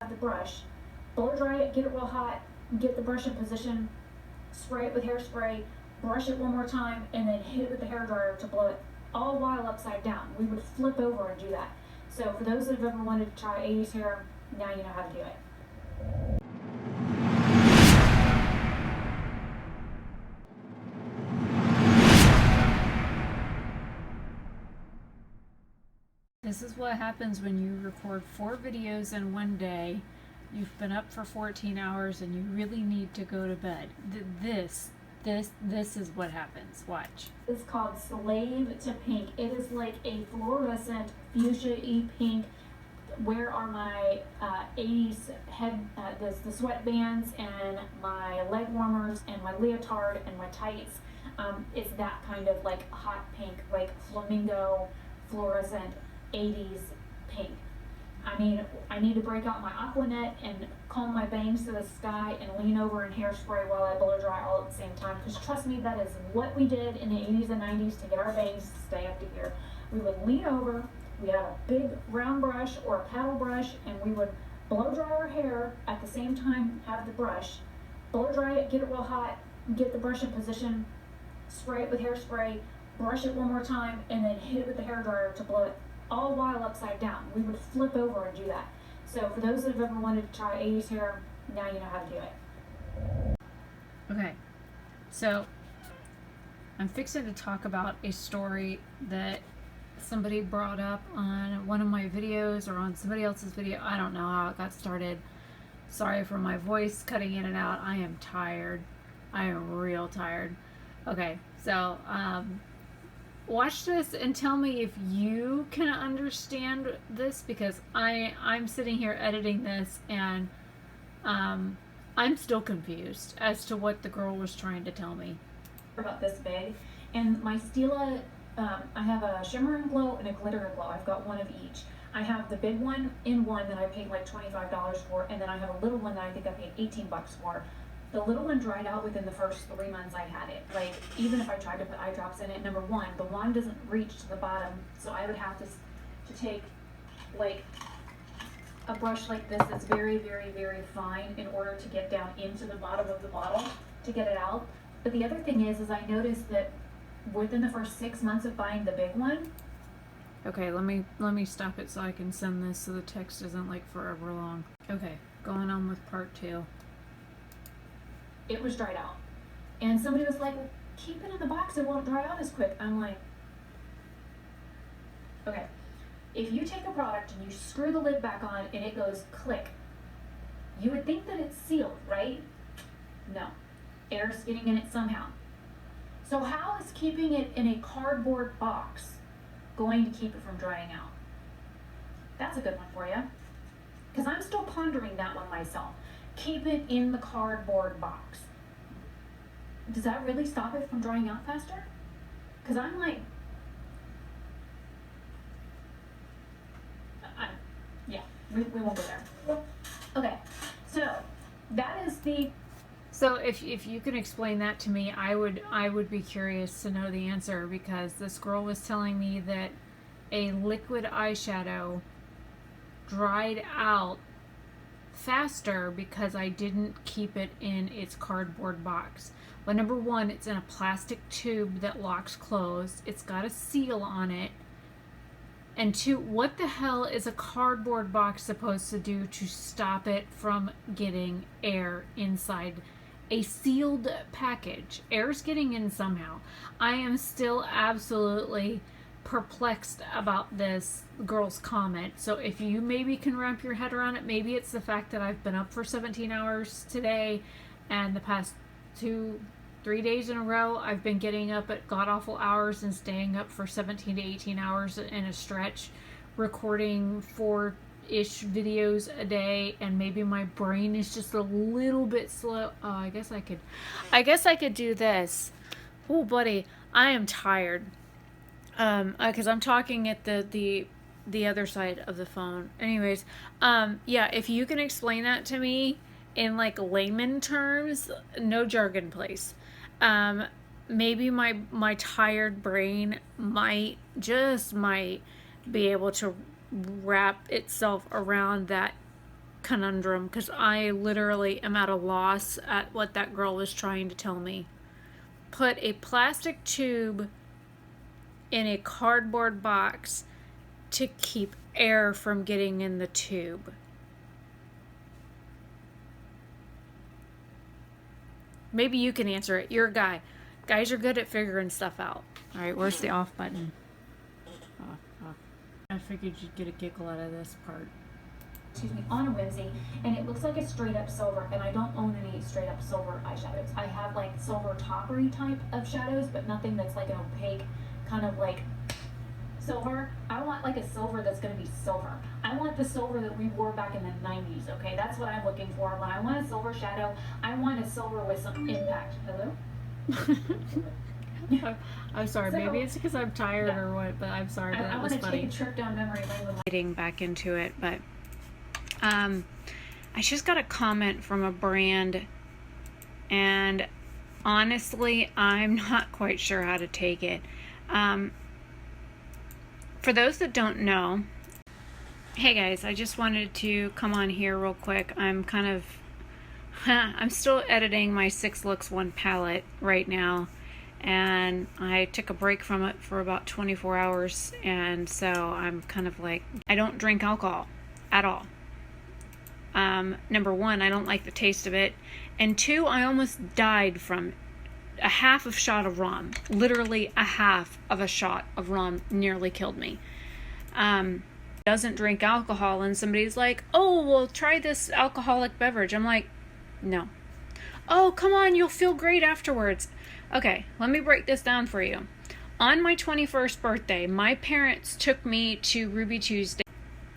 the brush, blow dry it, get it real hot, get the brush in position, spray it with hairspray, brush it one more time, and then hit it with the hairdryer to blow it, all while upside down. We would flip over and do that. So for those that have ever wanted to try 80s hair, now you know how to do it. This is what happens when you record 4 videos in one day. You've been up for 14 hours and you really need to go to bed. This is what happens. Watch. It's called Slave to Pink. It is like a fluorescent fuchsia-y pink. Where are my 80s head, the sweatbands and my leg warmers and my leotard and my tights? It's that kind of like hot pink, like flamingo, fluorescent 80s pink. I mean, I need to break out my Aquanet and comb my bangs to the sky and lean over and hairspray while I blow dry all at the same time. Because trust me, that is what we did in the 80s and 90s to get our bangs to stay up to here. We would lean over, we had a big round brush or a paddle brush, and we would blow dry our hair at the same time, have the brush, blow dry it, get it real hot, get the brush in position, spray it with hairspray, brush it one more time, and then hit it with the hairdryer to blow it, all while upside down. We would flip over and do that. So for those that have ever wanted to try 80s hair, now you know how to do it. Okay, so I'm fixing to talk about a story that somebody brought up on one of my videos or on somebody else's video. I don't know how it got started. Sorry for my voice cutting in and out. I am tired. I am real tired. Okay, so watch this and tell me if you can understand this, because I'm sitting here editing this and I'm still confused as to what the girl was trying to tell me. About this big, and my Stila, I have a shimmer and glow and a glitter and glow. I've got one of each. I have the big one in one that I paid like $25 for, and then I have a little one that I think I paid 18 bucks for. The little one dried out within the first 3 months I had it. Like, even if I tried to put eye drops in it, number one, the wand doesn't reach to the bottom, so I would have to take like a brush like this that's very, very, very fine in order to get down into the bottom of the bottle to get it out. But the other thing is I noticed that within the first 6 months of buying the big one. Okay, let me stop it so I can send this so the text isn't like forever long. Okay, going on with part 2. It was dried out. And somebody was like, well, keep it in the box, it won't dry out as quick. I'm like, okay. If you take a product and you screw the lid back on and it goes click, you would think that it's sealed, right? No. Air's getting in it somehow. So how is keeping it in a cardboard box going to keep it from drying out? That's a good one for you. Because I'm still pondering that one myself. Keep it in the cardboard box. Does that really stop it from drying out faster? Because I'm like, yeah, we won't go there. Okay, so that is the... So if you can explain that to me, I would be curious to know the answer, because this girl was telling me that a liquid eyeshadow dried out faster because I didn't keep it in its cardboard box. Well, number one, it's in a plastic tube that locks closed. It's got a seal on it. And two, what the hell is a cardboard box supposed to do to stop it from getting air inside a sealed package? Air's getting in somehow. I am still absolutely perplexed about this girl's comment. So if you maybe can wrap your head around it, maybe it's the fact that I've been up for 17 hours today, and the past 2-3 days in a row I've been getting up at god-awful hours and staying up for 17 to 18 hours in a stretch, recording 4-ish videos a day, and maybe my brain is just a little bit slow. Oh, I guess I could do this. Oh, buddy, I am tired. Because I'm talking at the other side of the phone. Anyways, yeah, if you can explain that to me in like layman terms, no jargon, please. Maybe my tired brain might be able to wrap itself around that conundrum because I literally am at a loss at what that girl was trying to tell me. Put a plastic tube in a cardboard box to keep air from getting in the tube. Maybe you can answer it. You're a guy. Guys are good at figuring stuff out. All right, where's the off button? I figured you'd get a giggle out of this part. Excuse me, on a whimsy, and it looks like it's straight up silver, and I don't own any straight up silver eyeshadows. I have like silver toppery type of shadows, but nothing that's like an opaque kind of like silver. I want like a silver that's going to be silver. I want the silver that we wore back in the 90s, okay? That's what I'm looking for. When I want a silver shadow, I want a silver with some impact. Hello? I'm sorry, So, maybe it's because I'm tired or what, but I'm sorry, but that was funny. I want to take a trip down memory lane. Getting back into it, but I just got a comment from a brand, and honestly, I'm not quite sure how to take it. For those that don't know, hey guys, I just wanted to come on here real quick. I'm still editing my 6 Looks 1 palette right now, and I took a break from it for about 24 hours, and so I'm kind of like, I don't drink alcohol at all. Number 1, I don't like the taste of it, and 2, I almost died from a half of shot of rum. Literally a half of a shot of rum nearly killed me. Doesn't drink alcohol, and somebody's like, oh, well, try this alcoholic beverage. I'm like, no. Oh, come on, you'll feel great afterwards. Okay, let me break this down for you. On my 21st birthday, my parents took me to Ruby Tuesday.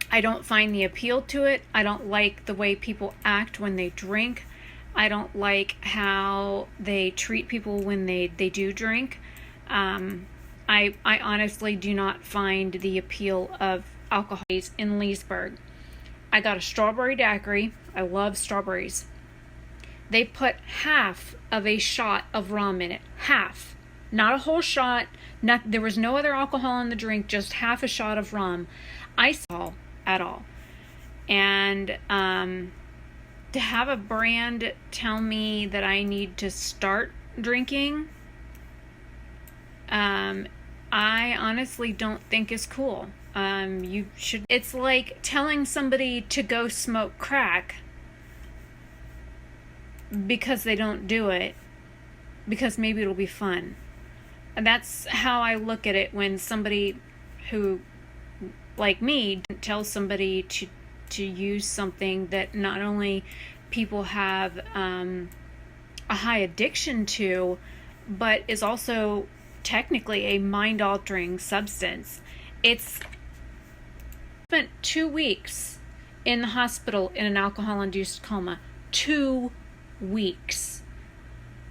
I don't find the appeal to it. I don't like the way people act when they drink. I don't like how they treat people when they do drink. I honestly do not find the appeal of alcohol in Leesburg. I got a strawberry daiquiri. I love strawberries. They put half of a shot of rum in it. Half. Not a whole shot. There was no other alcohol in the drink, just half a shot of rum. I saw at all. And to have a brand tell me that I need to start drinking, I honestly don't think is cool. You should. It's like telling somebody to go smoke crack because they don't do it, because maybe it'll be fun. And that's how I look at it when somebody who, like me, tells somebody to use something that not only people have a high addiction to, but is also technically a mind-altering substance. It's spent 2 weeks in the hospital in an alcohol-induced coma. 2 weeks.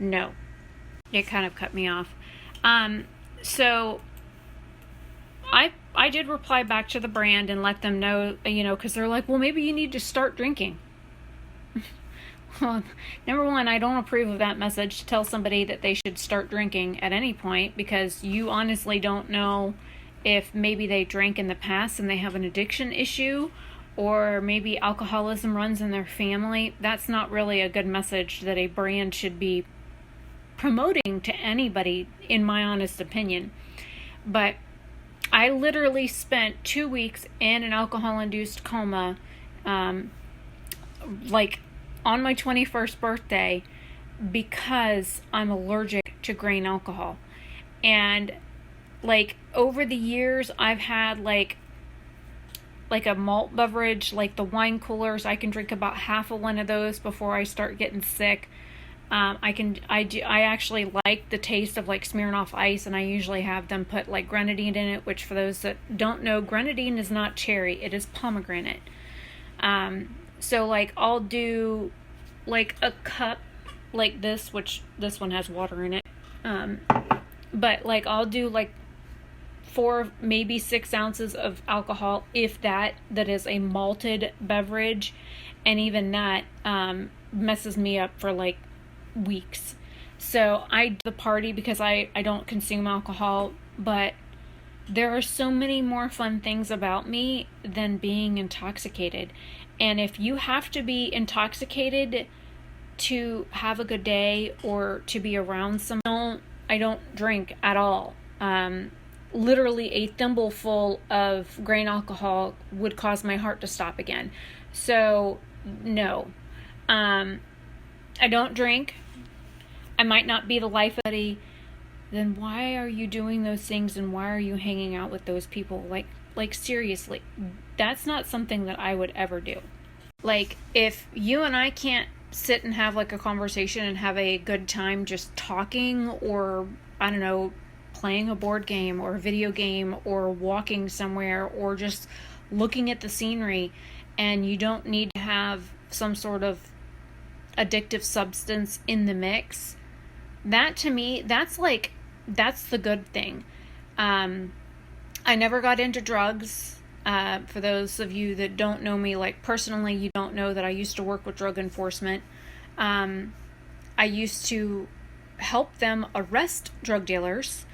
No. It kind of cut me off. So I did reply back to the brand and let them know, because they're like, well, maybe you need to start drinking. Well, number 1, I don't approve of that message to tell somebody that they should start drinking at any point, because you honestly don't know if maybe they drank in the past and they have an addiction issue, or maybe alcoholism runs in their family. That's not really a good message that a brand should be promoting to anybody, in my honest opinion. But I literally spent 2 weeks in an alcohol-induced coma, like on my 21st birthday, because I'm allergic to grain alcohol. And like over the years, I've had like a malt beverage, like the wine coolers. I can drink about half of one of those before I start getting sick. I actually like the taste of like Smirnoff Ice, and I usually have them put like grenadine in it, which for those that don't know, grenadine is not cherry, it is pomegranate. So like I'll do like a cup like this, which this one has water in it. But like I'll do like 4, maybe 6 ounces of alcohol, if that is a malted beverage, and even that messes me up for like weeks. So I do the party because I don't consume alcohol, but there are so many more fun things about me than being intoxicated. And if you have to be intoxicated to have a good day or to be around someone, I don't drink at all. Literally a thimbleful of grain alcohol would cause my heart to stop again. So no, I don't drink. I might not be the life buddy. Then why are you doing those things, and why are you hanging out with those people? Like seriously, that's not something that I would ever do. Like, if you and I can't sit and have like a conversation and have a good time just talking, or I don't know, playing a board game or a video game or walking somewhere or just looking at the scenery, and you don't need to have some sort of addictive substance in the mix, that to me, that's the good thing. I never got into drugs. For those of you that don't know me, like personally, you don't know that I used to work with drug enforcement. I used to help them arrest drug dealers.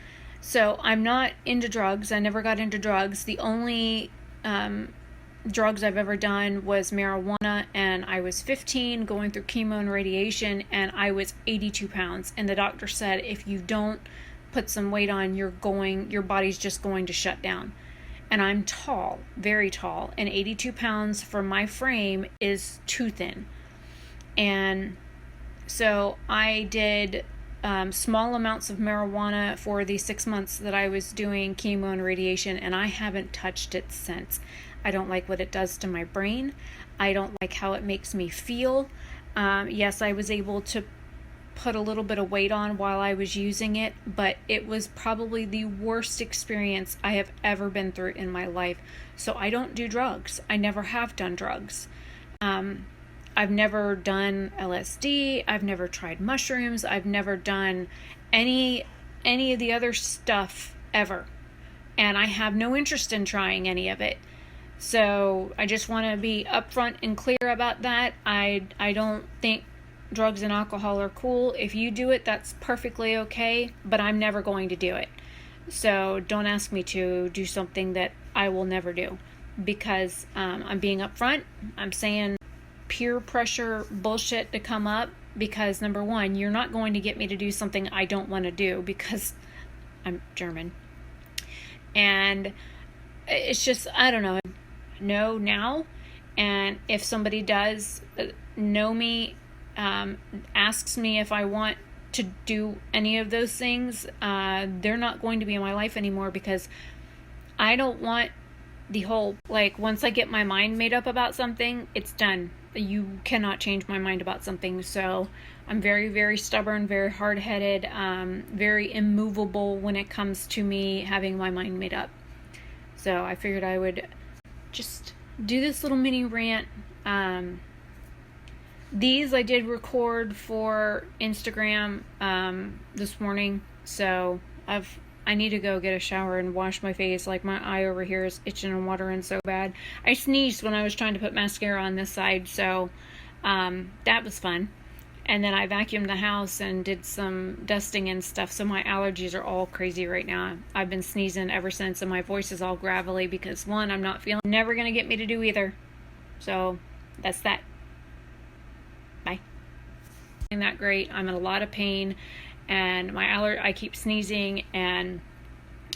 So I'm not into drugs. I never got into drugs. The only drugs I've ever done was marijuana, and I was 15 going through chemo and radiation, and I was 82 pounds. And the doctor said, if you don't put some weight on, your body's just going to shut down. And I'm tall, very tall, and 82 pounds for my frame is too thin. And so I did small amounts of marijuana for the 6 months that I was doing chemo and radiation, and I haven't touched it since. I don't like what it does to my brain. I don't like how it makes me feel. Yes, I was able to put a little bit of weight on while I was using it, but it was probably the worst experience I have ever been through in my life. So I don't do drugs. I never have done drugs. I've never done LSD. I've never tried mushrooms. I've never done any of the other stuff ever. And I have no interest in trying any of it. So I just want to be upfront and clear about that. I don't think drugs and alcohol are cool. If you do it, that's perfectly okay, but I'm never going to do it. So don't ask me to do something that I will never do, because I'm being upfront. I'm saying peer pressure bullshit to come up, because number one, you're not going to get me to do something I don't want to do because I'm German. And it's just, I don't know. Know now, and if somebody does know me, asks me if I want to do any of those things, they're not going to be in my life anymore, because I don't want the whole, like, once I get my mind made up about something, it's done. You cannot change my mind about something. So I'm very, very stubborn, very hard-headed, very immovable when it comes to me having my mind made up. So I figured I would just do this little mini rant. These I did record for Instagram this morning, so I need to go get a shower and wash my face. Like, my eye over here is itching and watering so bad. I sneezed when I was trying to put mascara on this side, so that was fun. And then I vacuumed the house and did some dusting and stuff, so my allergies are all crazy right now. I've been sneezing ever since, and my voice is all gravelly because, one, I'm not feeling, never gonna get me to do either. So that's that. Bye. That great. I'm in a lot of pain, and I keep sneezing, and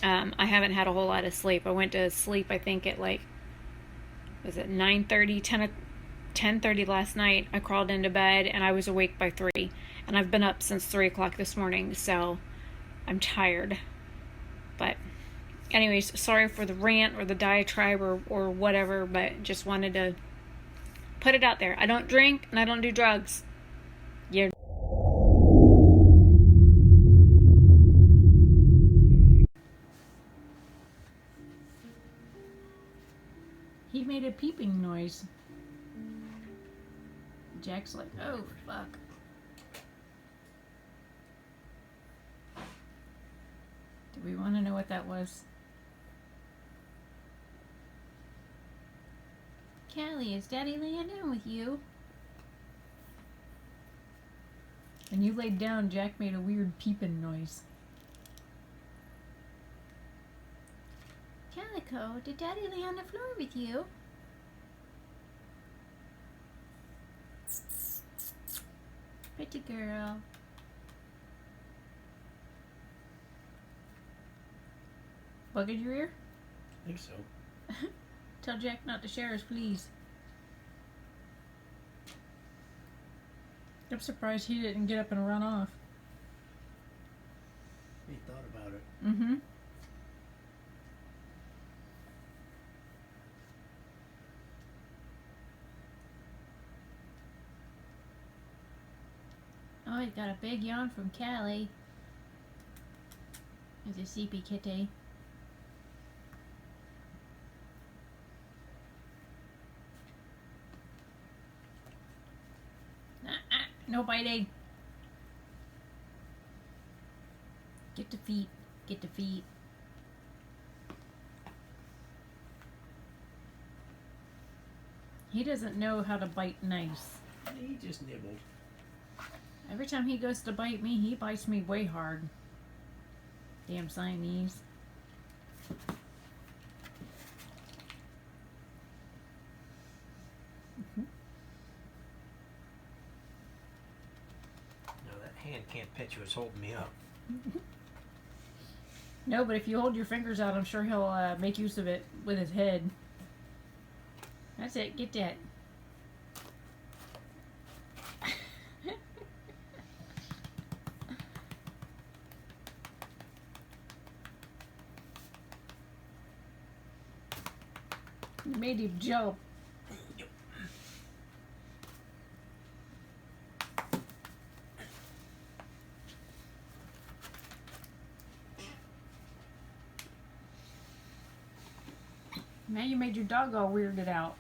I haven't had a whole lot of sleep. I went to sleep, I think at 9:30, 10:30 last night. I crawled into bed and I was awake by 3, and I've been up since 3 o'clock this morning, so I'm tired. But anyways, sorry for the rant or the diatribe or whatever, but just wanted to put it out there. I don't drink and I don't do drugs. You're He made a peeping noise. Jack's like, oh, fuck. Do we want to know what that was? Callie, is Daddy laying down with you? When you laid down, Jack made a weird peeping noise. Calico, did Daddy lay on the floor with you? Pretty girl. Bug in your ear? I think so. Tell Jack not to share us, please. I'm surprised he didn't get up and run off. He thought about it. Mm-hmm. Oh, he got a big yawn from Callie. There's a sleepy kitty. No biting. Get the feet. Get the feet. He doesn't know how to bite nice. He just nibbled. Every time he goes to bite me, he bites me way hard. Damn Siamese. No, that hand can't pitch. It's holding me up. No, but if you hold your fingers out, I'm sure he'll make use of it with his head. That's it. Get that. You made him jump. Yep. Now you made your dog all weirded out.